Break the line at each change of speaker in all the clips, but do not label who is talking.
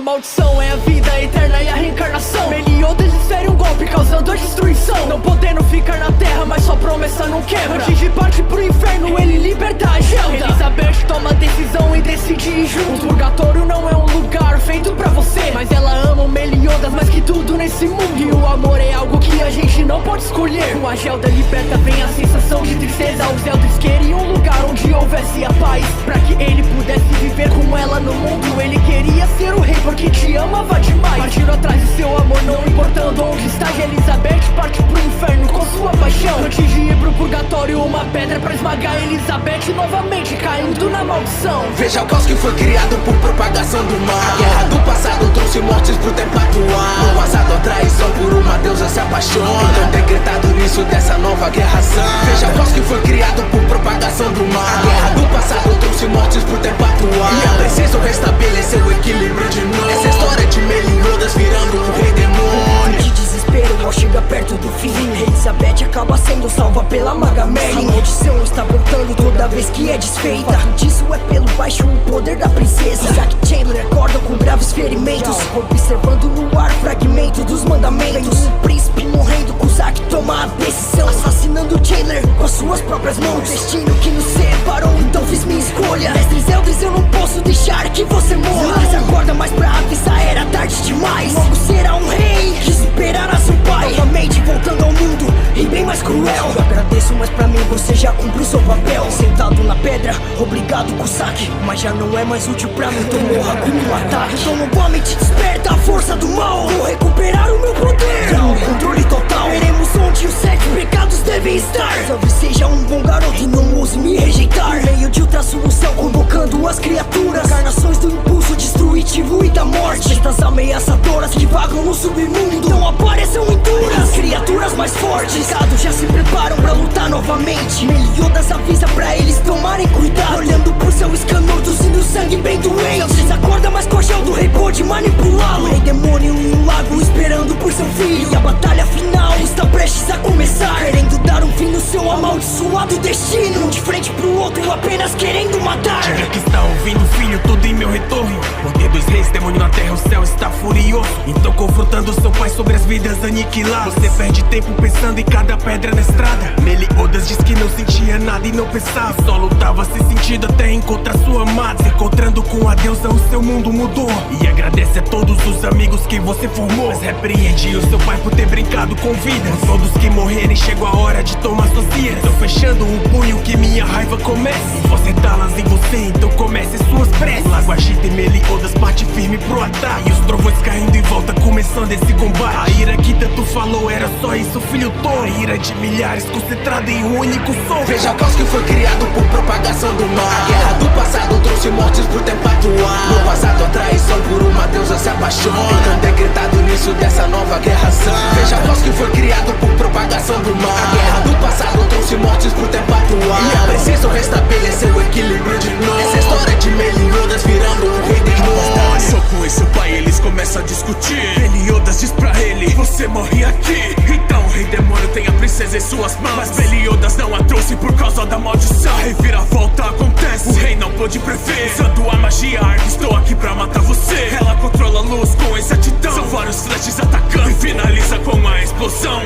maldição é a vida eterna e a reencarnação. Meliodas desfere um golpe causando a destruição. Não podendo ficar na terra, mas sua promessa não quebra. Antes de partir pro inferno, ele liberta a Gelda. Elizabeth toma decisão e decide ir junto. O purgatório não é um lugar feito pra você, mas ela ama o Meliodas mais que tudo nesse mundo. E o amor é algo que a gente não pode escolher. Com a Gelda liberta vem a sensação de tristeza. Os Eldris queriam um lugar onde houvesse a paz, pra que ele pudesse viver com ela no mundo. Ele queria ser o rei porque te amava demais. Partindo atrás do seu amor, não importando onde está. E Elizabeth parte pro inferno com sua paixão. Antes de ir pro purgatório, uma pedra pra esmagar Elizabeth novamente caindo na maldição.
Veja o caos que foi criado por propagação do mal. A guerra do passado trouxe mortes pro tempo atual. No passado a traição por uma deusa se apaixona. Então decretado nisso dessa nova guerra santa. Veja o caos que foi criado por propagação do mal. A guerra do passado trouxe mortes pro tempo atual. E é preciso restabelecer o equilíbrio de novo. Essa história de Meliodas virando um rei demônio.
De desespero, mal chega perto do fim. Elizabeth acaba sendo salva pela maga Merlin. A maldição está voltando toda vez que é desfeita. O disso é pelo baixo o poder da princesa. Isaac Chandler acorda com graves ferimentos, observando no ar fragmento dos mandamentos. O príncipe morrendo, Cusack toma a decisão, assassinando Chandler com as suas próprias mãos. O destino que nos separou, então fiz minha escolha. Mestres Eldris, eu não posso deixar que você morra. Mas acorda, mas pra avisar era tarde demais. Logo será um rei que superará seu pai. Novamente voltando ao mundo, e bem mais cruel. Eu agradeço, mas pra mim você já cumpriu seu papel. Sentado na pedra, obrigado Cusack, mas já não é mais útil pra mim. Tomou Hakuna no ataque. Então novamente desperta a força do mal. Vou recuperar o meu poder, dá o controle total. Veremos onde os 7 pecados devem estar. Talvez seja um bom garoto e não ouse me rejeitar. No meio de outra solução, convocando as criaturas, encarnações do impulso destrutivo e da morte. Estas ameaçadoras que vagam no submundo, não apareçam em duras, criaturas mais fortes. Pecados já se preparam pra lutar novamente. Meliodas avisa pra eles tomarem cuidado, olhando pro seu escanor, tossindo sangue bem doente. Eles acorda, mas com a gel do rei pode manipulá-lo. O rei demônio em um lago esperando por seu filho. E a batalha final está prestes a começar, querendo dar um fim no seu amaldiçoado destino. Um de frente pro outro, apenas querendo matar.
Diga que está ouvindo, filho, tudo em meu retorno. Poder dos reis, demônio na terra, o céu está furioso. Então confrontando seu pai sobre as vidas aniquiladas, você perde tempo pensando em cada pedra na estrada. Meliodas diz que não sentia nada e não pensava, só lutava sem sentido até encontrar sua amada. Se encontrando com a deusa, o seu mundo mudou. E agradece a todos os amigos que você formou, mas repreende o seu pai por ter brincado com vidas. Com todos que morrerem, chegou a hora de tomar suas vidas. Tô fechando o punho que minha raiva comece. Você talas em você, então comece suas preces. O lago agita e Meliodas parte firme pro ataque. E os trovões caindo em volta, começando esse combate. A ira que tanto falou era só isso, filho tolo. A ira de milhares concentrada em um único som.
Veja o caos que foi criado por propagação do mal. A guerra do passado trouxe mortes pro tempo atual. No passado a traição por uma deusa se apaixona. Então decretado nisso dessa nova guerra santa. Veja o caos que foi criado por propagação do mal. A guerra do passado trouxe mortes pro tempo atual. E é preciso restabelecer o equilíbrio de novo. Essa história de Meliodas virando um rei demônio.
Só com esse pai eles começam a discutir. Meliodas diz pra ele, você morre aqui. Então o rei demônio tem a princesa em suas mãos, mas Meliodas não a trouxe por causa da maldição. A reviravolta acontece, o rei não pôde prever. Usando a magia, estou aqui pra matar você. Ela controla a luz com exatidão, são vários flashes atacando e finaliza com a explosão.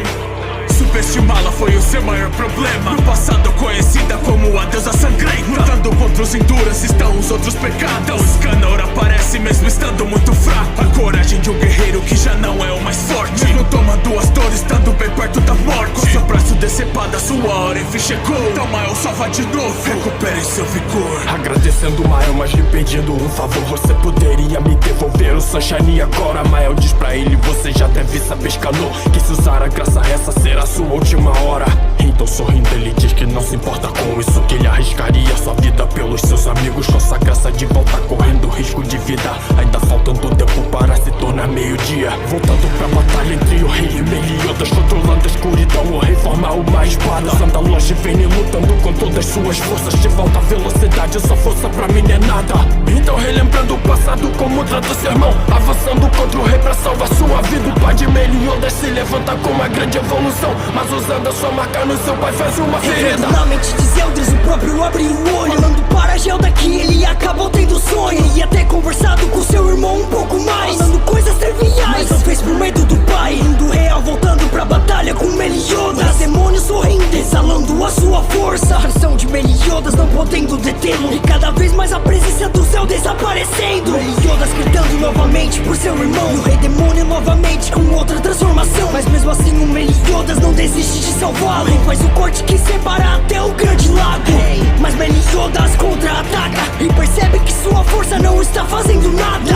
Subestimá-la foi o seu maior problema. No passado conhecida como a deusa sangrenta, lutando contra os Enduras estão os outros pecados. Então Escanor aparece mesmo estando muito fraco. A coragem de um guerreiro que já não é o mais forte, mesmo tomando as dores, estando bem perto da morte. Com seu braço decepado, a sua hora enfim chegou. Então Mael salva de novo, recupere seu vigor.
Agradecendo Mael, mas lhe pedindo um favor. Você poderia me devolver o Sunshine agora? Mael diz pra ele, você já deve saber, Escanor, que se usar a graça essa será sua última hora. Então sorrindo ele diz que não se importa com isso, que ele arriscaria sua vida pelos seus amigos. Com essa graça de volta correndo risco de vida, ainda faltando tempo para se tornar meio-dia. Voltando pra batalha entre o rei e Meliodas, controlando a escuridão, o rei forma uma espada. Usando a Longevine lutando com todas as suas forças. De volta à velocidade, essa força pra mim não é nada. Então relembrando o passado como trata seu irmão, avançando contra o rei pra salvar sua vida. O pai de Meliodas se levanta com uma grande evolução, mas usando a sua marca no seu pai faz uma ferida.
Na mente de Eldris, o próprio abriu o olho, falando para a Gelda que ele acabou tendo sonho. Ele ia ter conversado com seu irmão um pouco mais, acontecendo. Meliodas gritando novamente por seu irmão, e o rei demônio novamente com outra transformação. Mas mesmo assim o Meliodas não desiste de salvá-lo. Rei faz o corte que separa até o grande lago. Mas Meliodas contra-ataca e percebe que sua força não está fazendo nada.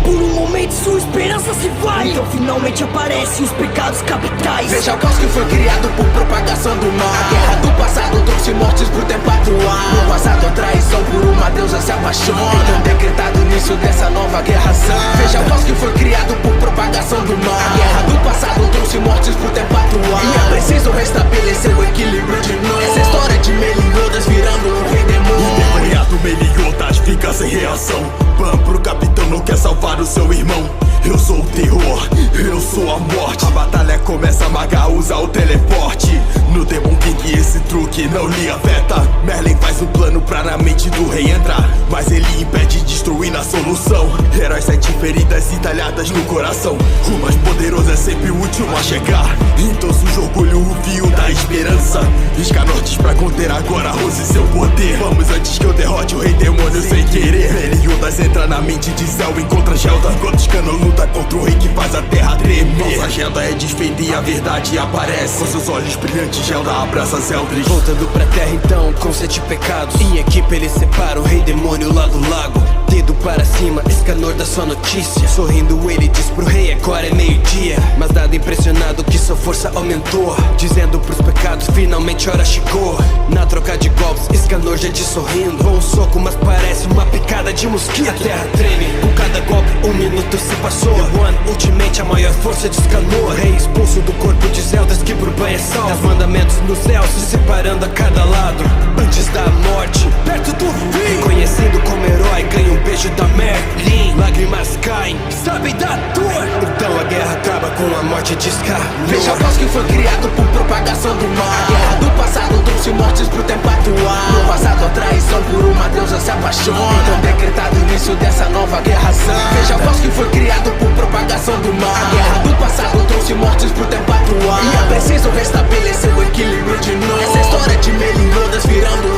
Por um momento sua esperança se vai, então finalmente aparecem os pecados capitais.
Veja o caos que foi criado por propagação do mal. A guerra do passado trouxe mortes pro tempo atual. No passado a traição por uma deusa se apaixona, então decretado início dessa nova guerra santa. Veja o caos que foi criado por propagação do mal. A guerra do passado trouxe mortes pro tempo atual, e é preciso restabelecer o equilíbrio de novo. Essa história de Meliodas virando um rei demônio.
O demoniado Meliodas fica sem reação. Pan pro capitão, não quer salvar o seu irmão. Eu sou o terror, eu sou a morte. A batalha começa, Maga usa o teleporte. No Demon King esse truque não lhe afeta. Merlin faz um plano pra na mente do rei entrar, mas ele impede destruindo a solução. Heróis 7 feridas entalhadas no coração. O mais poderoso é sempre o último a chegar, então suja orgulho o fio da esperança. Escanortes pra conter agora Rose seu poder. Vamos antes que eu derrote o rei demônio sem querer. Meliodas entra na mente de Céu, encontra Gelda, enquanto Scanor luta contra o rei que faz a terra tremer. Nossa agenda é desfeita e a verdade aparece. Com seus olhos brilhantes, Gelda abraça Zeldris.
Voltando pra terra então, com 7 pecados. Em equipe ele separa o rei demônio lá do lago. Dedo para cima, Escanor dá sua notícia. Sorrindo ele diz pro rei, agora é meio-dia. Mas dado impressionado que sua força aumentou, dizendo pros pecados, finalmente hora chegou. Na troca de golpes, Escanor já diz sorrindo. Com um soco, mas parece uma picada de mosquito. A terra treme, com cada golpe 1 minuto se passou. The One, ultimamente a maior força de Escanor. Rei expulso do corpo de Zeldas que por banho é salvo. Os mandamentos no céu se separando a cada lado. Antes da morte, perto do fim, reconhecido como herói, ganha um beijo da Merlin. Lágrimas caem, sabem da dor. Então a guerra acaba com a morte de Scar.
Veja o caos que foi criado por propagação do mal. A guerra do passado trouxe mortes pro tempo atual. No passado a traição por uma deusa se apaixona, então decretado início dessa nova guerra santa. Veja o caos que foi criado por propagação do mal. A guerra do passado trouxe mortes pro tempo atual, e é preciso restabelecer o equilíbrio de novo. Essa história de Meliodas virando